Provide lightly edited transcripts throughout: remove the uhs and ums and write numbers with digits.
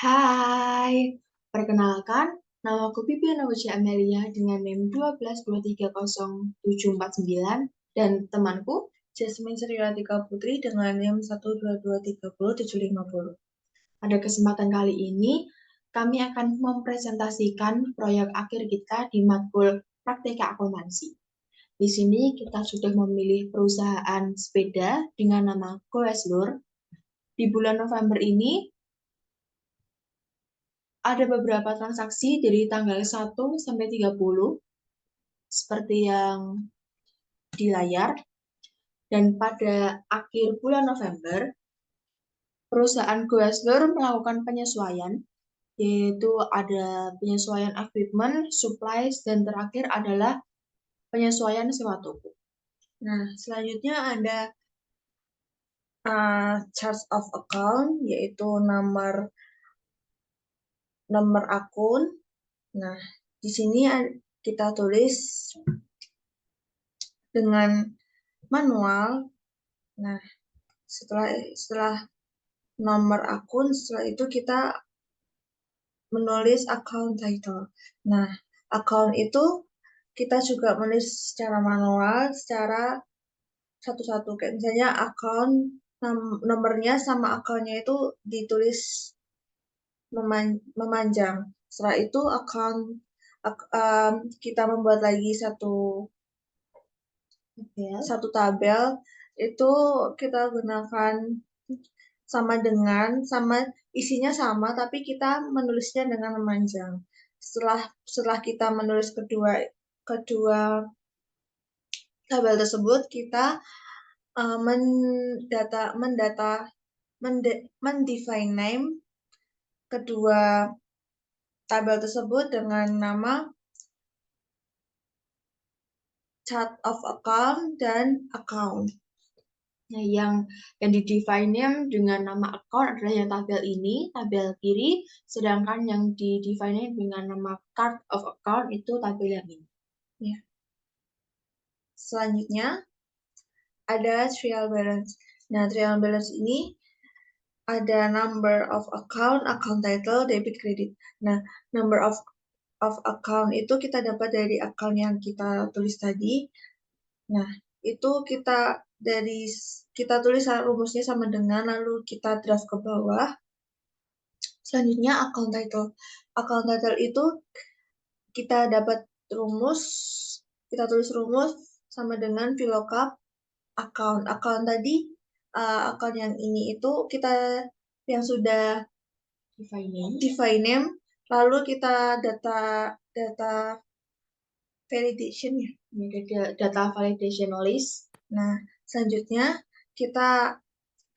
Hai, perkenalkan, nama aku Pipi Nawasya Amelia dengan NIM 12230749 dan temanku Jasmine Srilatika Putri dengan NIM 122307050. Pada kesempatan kali ini, kami akan mempresentasikan proyek akhir kita di matkul Praktika Akuntansi. Di sini kita sudah memilih perusahaan sepeda dengan nama Goeslur. Di bulan November ini, ada beberapa transaksi dari tanggal 1 sampai 30, seperti yang di layar. Dan pada akhir bulan November, perusahaan Goeslur melakukan penyesuaian, yaitu ada penyesuaian equipment, supplies, dan terakhir adalah penyesuaian sewa toko. Nah, selanjutnya ada charge of account, yaitu nomor akun. Nah, di sini kita tulis dengan manual. Nah, setelah nomor akun, setelah itu kita menulis account title. Nah, account itu kita juga menulis secara manual, secara satu-satu. Kayak misalnya account nomornya sama akunnya itu ditulis memanjang. Setelah itu kita membuat lagi satu tabel, itu kita gunakan sama isinya sama, tapi kita menulisnya dengan memanjang. Setelah kita menulis kedua tabel tersebut, kita mendefine name kedua tabel tersebut dengan nama chart of account dan account. Nah, yang di-define dengan nama account adalah yang tabel ini, tabel kiri, sedangkan yang di-define dengan nama card of account itu tabel yang ini. Ya. Selanjutnya ada trial balance. Nah, trial balance ini ada number of account, account title, debit, credit. Nah, number of account itu kita dapat dari account yang kita tulis tadi. Nah, itu kita tulis rumusnya sama dengan, lalu kita draft ke bawah. Selanjutnya account title. Account title itu kita dapat kita tulis rumus sama dengan VLOOKUP account. Account tadi, account yang ini itu kita yang sudah define name, lalu kita data validation ya. Data validation list. Nah, selanjutnya kita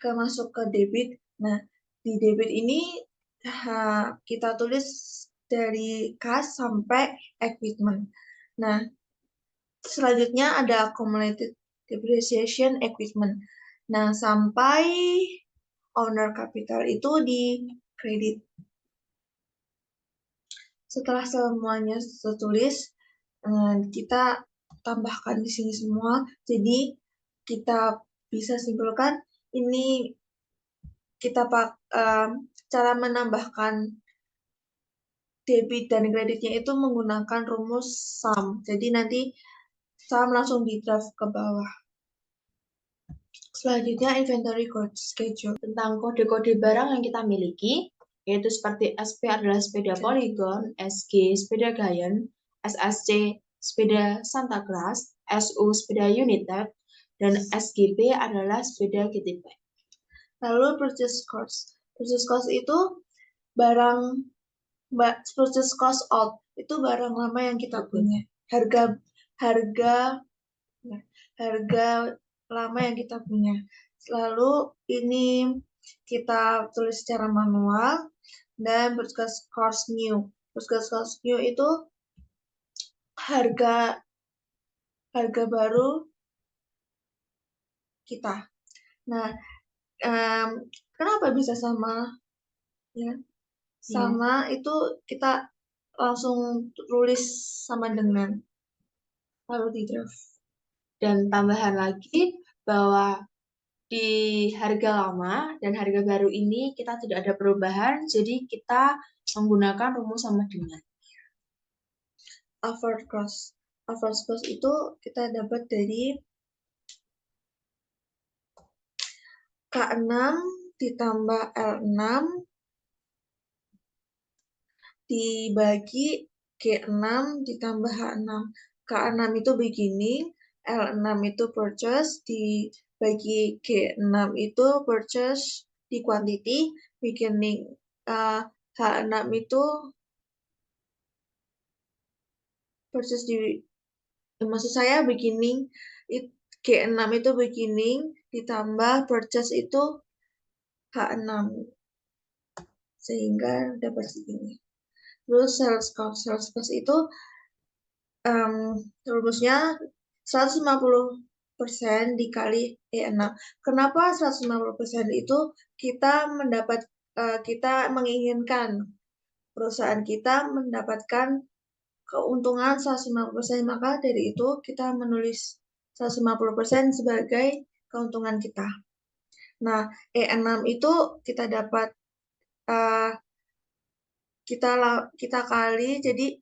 masuk ke debit. Nah, di debit ini kita tulis dari cash sampai equipment. Nah, selanjutnya ada accumulated depreciation equipment. Nah, sampai owner capital itu di kredit. Setelah semuanya tertulis, kita tambahkan di sini semua. Jadi kita bisa simpulkan ini cara menambahkan debit dan kreditnya itu menggunakan rumus sum. Jadi nanti sum langsung di draft ke bawah. Selanjutnya inventory code schedule. Tentang kode-kode barang yang kita miliki, yaitu seperti SP adalah sepeda Polygon, SG sepeda Giant, SSC sepeda Santa Claus, SU sepeda United, dan SGP adalah sepeda GTP. Lalu purchase cost. Purchase cost itu purchase cost out, itu barang lama yang kita punya. Harga lama yang kita punya. Lalu ini kita tulis secara manual. Dan purchase cost new. Purchase cost new itu harga baru kita. Nah, kenapa bisa sama? Ya, sama itu kita langsung tulis sama dengan, lalu di draft. Dan tambahan lagi bahwa di harga lama dan harga baru ini kita tidak ada perubahan, jadi kita menggunakan rumus sama dengan. Average cost. Average cost itu kita dapat dari K6 ditambah L6 dibagi G6 ditambah H6. K6 itu beginning, L6 itu purchase, dibagi G6 itu purchase di quantity, beginning H6 itu purchase di, maksud saya beginning, G6 itu beginning, ditambah purchase itu H6. Sehingga dapat segini. Terus sales cost. Sales cost itu rumusnya 150% dikali E6. Kenapa 150%? Itu kita kita menginginkan perusahaan kita mendapatkan keuntungan 150%, maka dari itu kita menulis 150% sebagai keuntungan kita. Nah, E6 itu kita dapat kita kali, jadi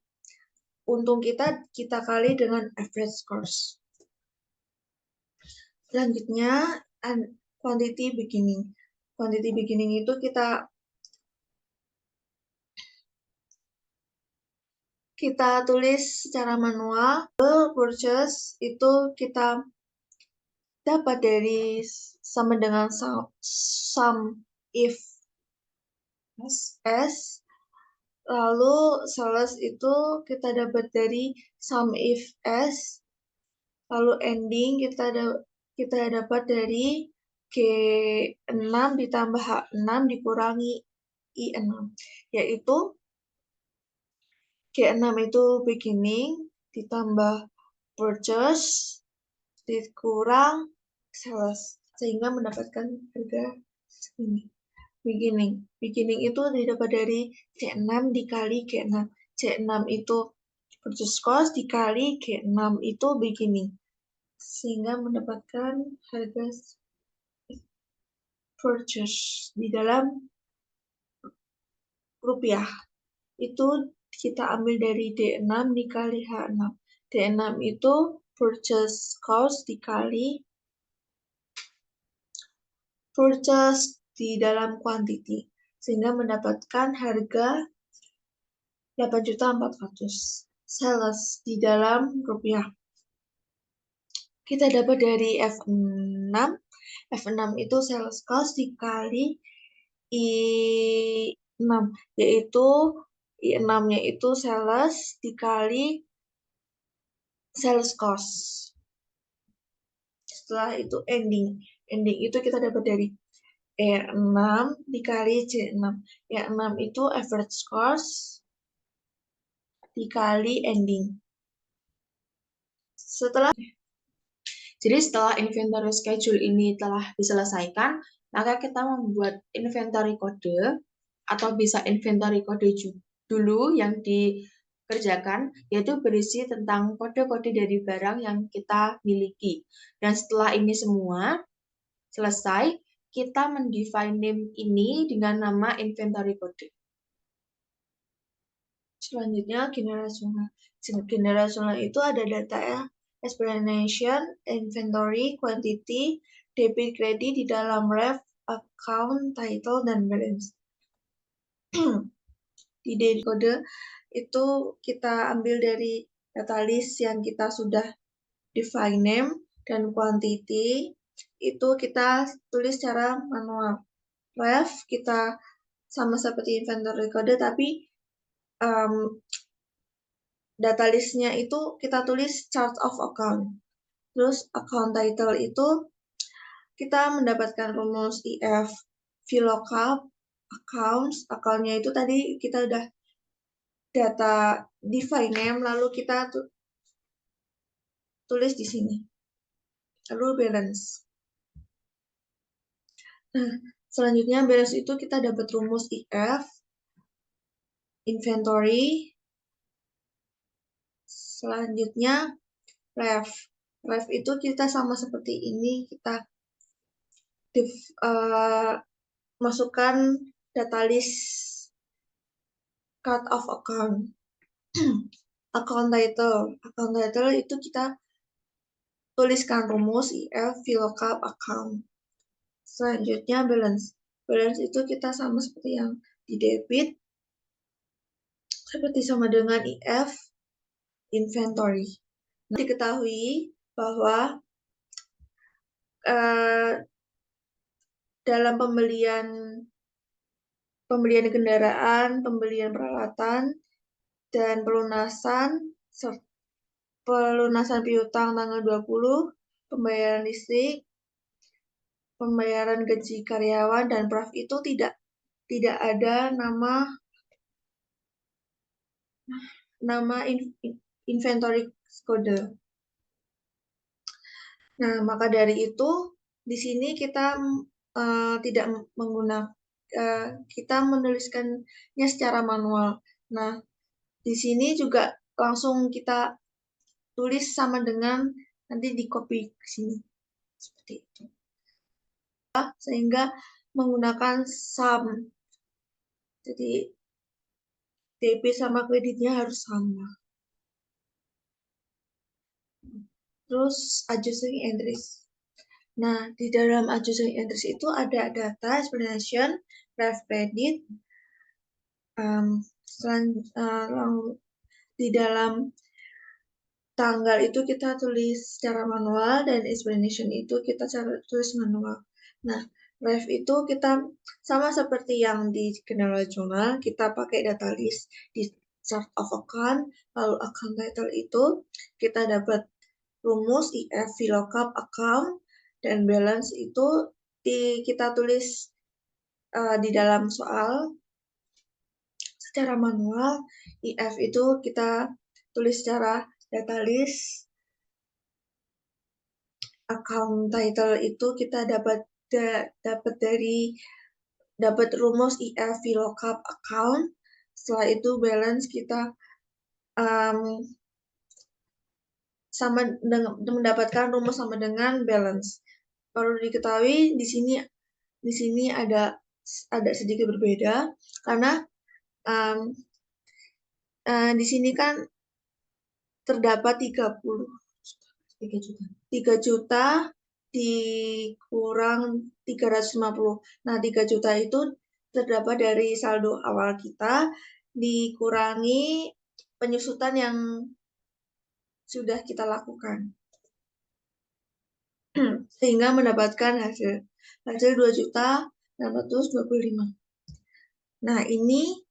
untung kita kali dengan average cost. Selanjutnya, quantity beginning. Quantity beginning itu kita tulis secara manual. Purchase itu kita dapat dari sama dengan sum if s. Lalu sales itu kita dapat dari sum if s. Lalu ending kita dapat dari G6 ditambah H6 dikurangi I6, yaitu G6 itu beginning ditambah purchase dikurang sales, sehingga mendapatkan harga ini. Beginning itu didapat dari C6 dikali G6. C6 itu purchase cost dikali G6 itu beginning, sehingga mendapatkan harga purchase di dalam rupiah. Itu kita ambil dari D6 dikali H6. D6 itu purchase cost dikali purchase di dalam quantity, sehingga mendapatkan harga 8.400.000. Sales di dalam rupiah. Kita dapat dari F6. F6 itu sales cost dikali I6, yaitu I6-nya itu sales dikali sales cost. Setelah itu ending. Ending itu kita dapat dari E6 dikali C6. E6 itu average cost dikali ending. Jadi setelah inventory schedule ini telah diselesaikan, maka kita membuat inventory kode atau bisa inventory kode dulu yang dikerjakan, yaitu berisi tentang kode-kode dari barang yang kita miliki. Dan setelah ini semua selesai, kita mendefine name ini dengan nama inventory code. Selanjutnya generational. Generational itu ada data ya, explanation, inventory, quantity, debit, credit di dalam ref, account, title, dan balance. Di debit kode itu kita ambil dari data list yang kita sudah define name, dan quantity itu kita tulis secara manual. Ref kita sama seperti inventory kode, tapi data listnya itu kita tulis chart of account. Terus account title itu kita mendapatkan rumus IF VLOOKUP accounts. Account-nya itu tadi kita udah data define name, lalu kita tulis di sini. Lalu balance. Nah, selanjutnya balance itu kita dapat rumus IF inventory. Selanjutnya ref. Ref itu kita sama seperti ini, kita masukkan data list cut of account. Account title itu kita tuliskan rumus if VLOOKUP account. Selanjutnya balance. Balance itu kita sama seperti yang di debit, seperti sama dengan if inventory. Nah, diketahui bahwa dalam pembelian kendaraan, pembelian peralatan, dan pelunasan piutang tanggal 20, pembayaran listrik, pembayaran gaji karyawan, dan PRAF itu tidak ada nama inventory kode. Nah, maka dari itu di sini kita tidak menggunakan kita menuliskannya secara manual. Nah, di sini juga langsung kita tulis sama dengan nanti di copy ke sini seperti itu. Sehingga menggunakan sum. Jadi debit sama kreditnya harus sama. Terus adjusting entries. Nah, di dalam adjusting entries itu ada data, explanation, ref credit. Di dalam tanggal itu kita tulis secara manual dan explanation itu kita tulis manual. Nah, ref itu kita sama seperti yang di general journal, kita pakai data list di chart of account, lalu account title itu kita dapat rumus if VLOOKUP account, dan balance itu kita tulis di dalam soal secara manual. If itu kita tulis secara data list, account title itu kita dapat rumus if VLOOKUP account. Setelah itu balance kita mendapatkan rumus sama dengan balance. Perlu diketahui di sini ada sedikit berbeda karena di sini kan terdapat 3 juta dikurang 350. Nah, 3 juta itu terdapat dari saldo awal kita dikurangi penyusutan yang sudah kita lakukan. Sehingga mendapatkan hasil 2.625. Nah, ini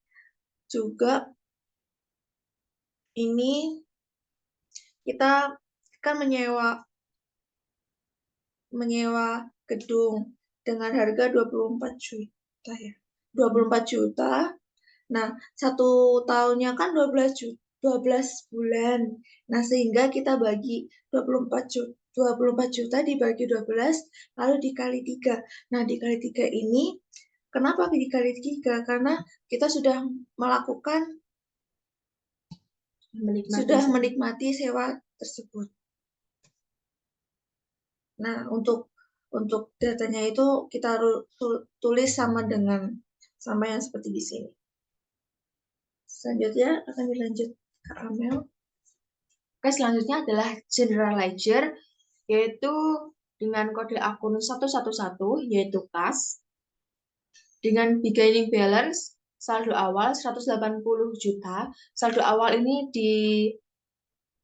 kita kan menyewa gedung dengan harga 24 juta ya. 24 juta. Nah, 1 tahunnya kan 12 bulan. Nah, sehingga kita bagi 24 juta dibagi 12 lalu dikali 3. Nah, dikali 3 ini kenapa dikali 3? Karena kita sudah menikmati sewa tersebut. Nah, untuk datanya itu kita tulis sama yang seperti di sini. Selanjutnya akan dilanjut ke Amel. Oke, selanjutnya adalah general ledger, yaitu dengan kode akun 111, yaitu kas. Dengan beginning balance, saldo awal 180 juta. Saldo awal ini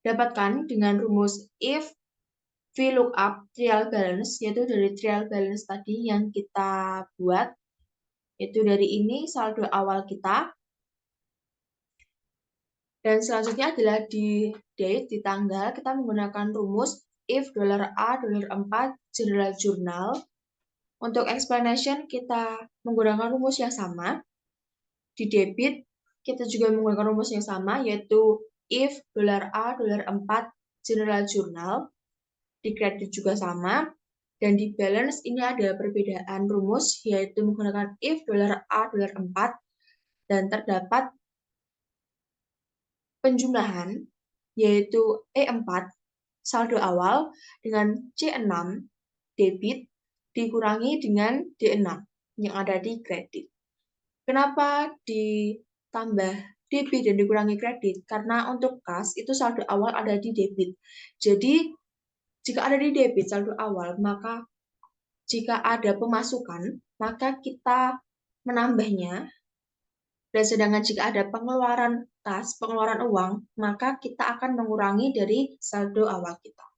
didapatkan dengan rumus if VLOOKUP trial balance, yaitu dari trial balance tadi yang kita buat. Yaitu dari ini saldo awal kita. Dan selanjutnya adalah di date, di tanggal, kita menggunakan rumus if $A$4 general journal. Untuk explanation, kita menggunakan rumus yang sama. Di debit, kita juga menggunakan rumus yang sama, yaitu if $A$4 general journal. Di kredit juga sama. Dan di balance, ini ada perbedaan rumus, yaitu menggunakan if $A$4 dan terdapat penjumlahan, yaitu E4, saldo awal, dengan C6, debit, dikurangi dengan D6 yang ada di kredit. Kenapa ditambah debit dan dikurangi kredit? Karena untuk kas itu saldo awal ada di debit. Jadi jika ada di debit saldo awal, maka jika ada pemasukan, maka kita menambahnya. Dan sedangkan jika ada pengeluaran kas, pengeluaran uang, maka kita akan mengurangi dari saldo awal kita.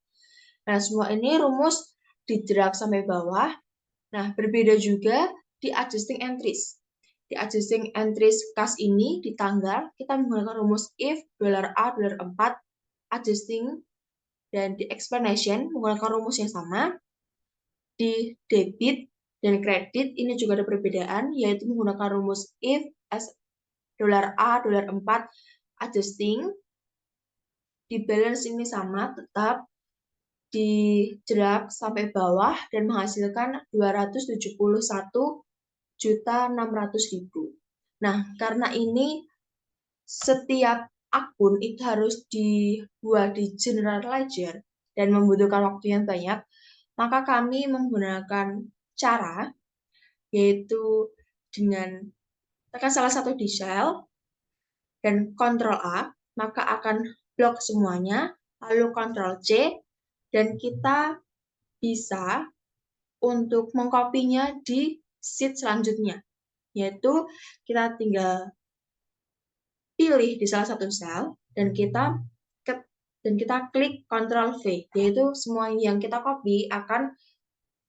Nah, semua ini rumus didrag sampai bawah. Nah, berbeda juga di adjusting entries. Di adjusting entries kas ini di tanggal, kita menggunakan rumus if $A, $4, adjusting, dan di explanation menggunakan rumus yang sama. Di debit dan kredit ini juga ada perbedaan, yaitu menggunakan rumus if as $A, $4, adjusting. Di balance ini sama, tetap di drag sampai bawah dan menghasilkan 271.600.000. Nah, karena ini setiap akun itu harus dibuat di general ledger dan membutuhkan waktu yang banyak, maka kami menggunakan cara yaitu dengan tekan salah satu di cell dan Ctrl A, maka akan blok semuanya, lalu Ctrl C, dan kita bisa untuk mengkopinya di sheet selanjutnya, yaitu kita tinggal pilih di salah satu sel dan kita klik Ctrl V, yaitu semua yang kita copy akan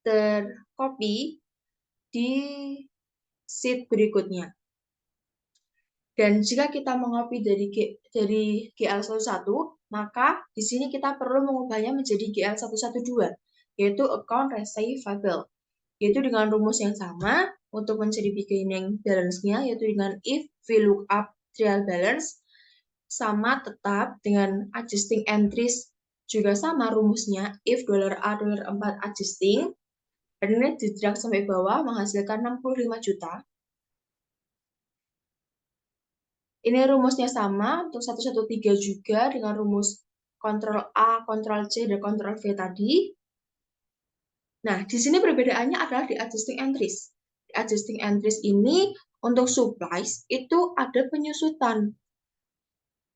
tercopy di sheet berikutnya. Dan jika kita mengcopy dari GL11, maka di sini kita perlu mengubahnya menjadi GL112, yaitu account receivable, yaitu dengan rumus yang sama untuk mencari beginning balance-nya, yaitu dengan if VLOOKUP trial balance, sama tetap dengan adjusting entries juga sama rumusnya if $A, $4 adjusting, dan ini didrag sampai bawah menghasilkan 65 juta. Ini rumusnya sama untuk 113 juga dengan rumus Ctrl A, Ctrl C, dan Ctrl V tadi. Nah, di sini perbedaannya adalah di adjusting entries. Di adjusting entries ini untuk supplies itu ada penyusutan.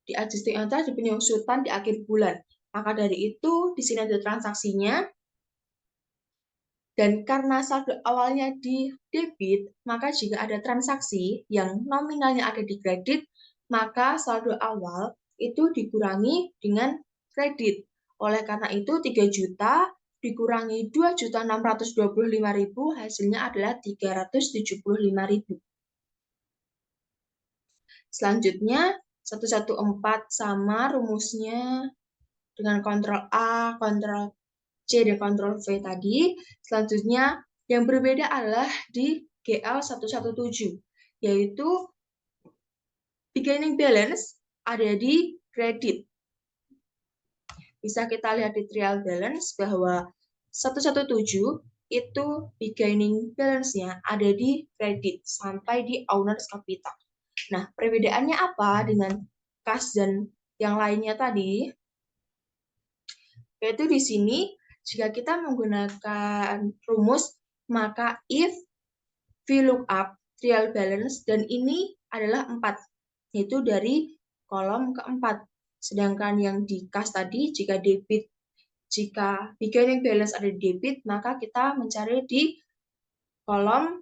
Di adjusting entries ada penyusutan di akhir bulan. Maka dari itu, di sini ada transaksinya. Dan karena saldo awalnya di debit, maka jika ada transaksi yang nominalnya ada di kredit, maka saldo awal itu dikurangi dengan kredit. Oleh karena itu 3 juta dikurangi 2.625.000 hasilnya adalah 375.000. Selanjutnya 114 sama rumusnya dengan Ctrl A, Ctrl C, dan Ctrl V tadi. Selanjutnya yang berbeda adalah di GL117, yaitu beginning balance ada di kredit. Bisa kita lihat di trial balance bahwa 117 itu beginning balance-nya ada di kredit sampai di owner's capital. Nah, perbedaannya apa dengan kas dan yang lainnya tadi? Yaitu di sini, jika kita menggunakan rumus, maka if VLOOKUP trial balance, dan ini adalah 4, yaitu dari kolom keempat. Sedangkan yang di kas tadi, jika beginning balance ada di debit, maka kita mencari di kolom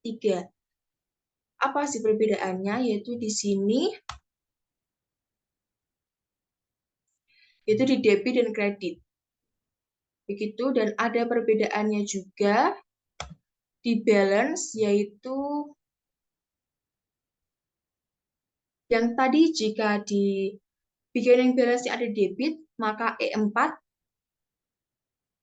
3. Apa sih perbedaannya? Yaitu di sini, yaitu di debit dan kredit. Begitu, dan ada perbedaannya juga di balance, yaitu yang tadi jika di beginning balance ada debit, maka E4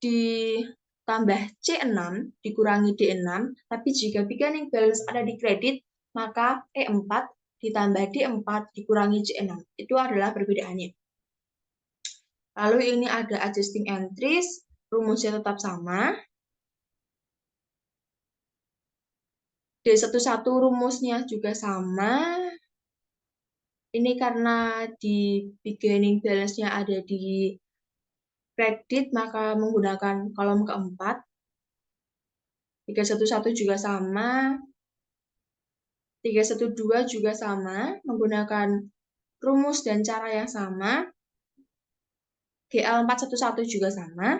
ditambah C6 dikurangi D6, tapi jika beginning balance ada di kredit, maka E4 ditambah D4 dikurangi C6. Itu adalah perbedaannya. Lalu ini ada adjusting entries, rumusnya tetap sama. D11 rumusnya juga sama. Ini karena di beginning balance-nya ada di kredit, maka menggunakan kolom keempat. 311 juga sama, 312 juga sama, menggunakan rumus dan cara yang sama, GL411 juga sama,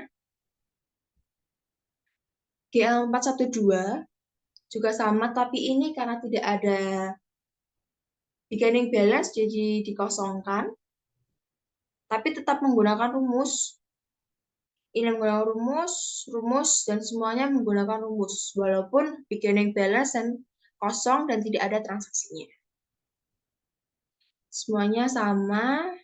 GL412 juga sama, tapi ini karena tidak ada beginning balance, jadi dikosongkan, tapi tetap menggunakan rumus. Ini menggunakan rumus, dan semuanya menggunakan rumus, walaupun beginning balance dan kosong dan tidak ada transaksinya. Semuanya sama.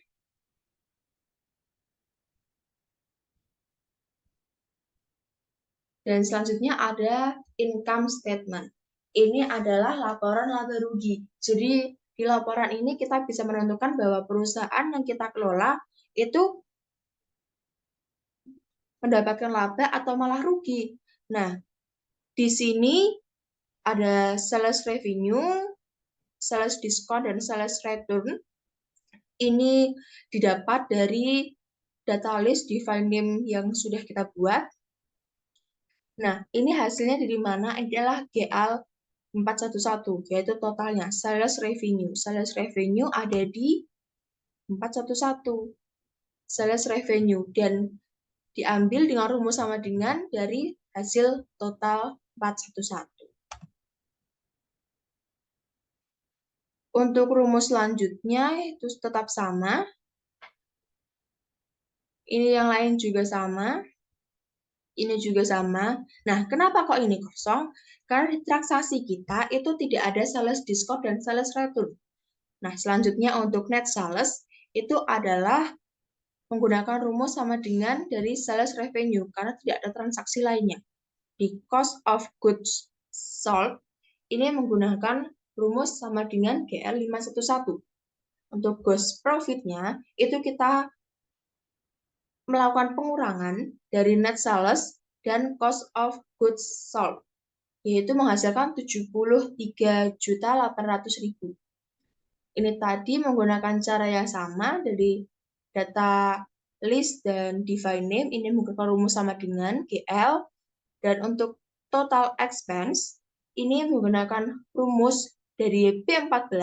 Dan selanjutnya ada income statement. Ini adalah laporan laba rugi. Jadi di laporan ini kita bisa menentukan bahwa perusahaan yang kita kelola itu mendapatkan laba atau malah rugi. Nah, di sini ada sales revenue, sales discount, dan sales return. Ini didapat dari data list define name yang sudah kita buat. Nah, ini hasilnya dari mana? Adalah GL 411, yaitu totalnya sales revenue. Sales revenue ada di 411. Sales revenue, dan diambil dengan rumus sama dengan dari hasil total 411. Untuk rumus selanjutnya itu tetap sama. Ini yang lain juga sama. Ini juga sama. Nah, kenapa kok ini kosong? Karena di transaksi kita itu tidak ada sales discount dan sales return. Nah, selanjutnya untuk net sales itu adalah menggunakan rumus sama dengan dari sales revenue karena tidak ada transaksi lainnya. Di cost of goods sold ini menggunakan rumus sama dengan GL511. Untuk gross profit-nya itu kita melakukan pengurangan dari net sales dan cost of goods sold, yaitu menghasilkan 73.800.000. Ini tadi menggunakan cara yang sama dari data list dan define name, ini menggunakan rumus sama dengan GL, dan untuk total expense, ini menggunakan rumus dari B14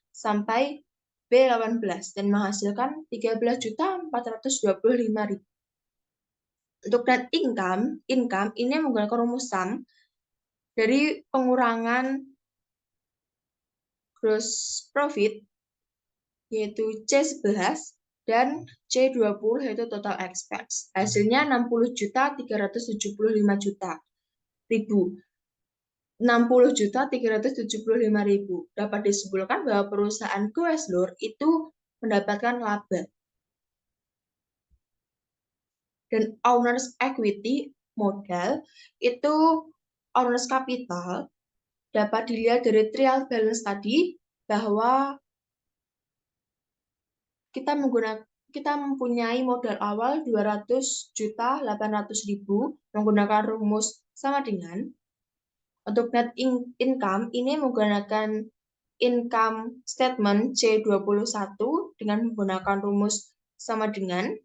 sampai B18 dan menghasilkan 13.425.000. Untuk net income ini menggunakan rumus sum dari pengurangan gross profit yaitu C11 dan C20 yaitu total expense. Hasilnya 60.375.000. 60.375.000. Dapat disimpulkan bahwa perusahaan Questlur itu mendapatkan laba. Dan owners equity modal itu owners capital dapat dilihat dari trial balance tadi bahwa kita mempunyai modal awal 200.800.000 menggunakan rumus sama dengan. Untuk net income ini menggunakan income statement C21 dengan menggunakan rumus sama dengan.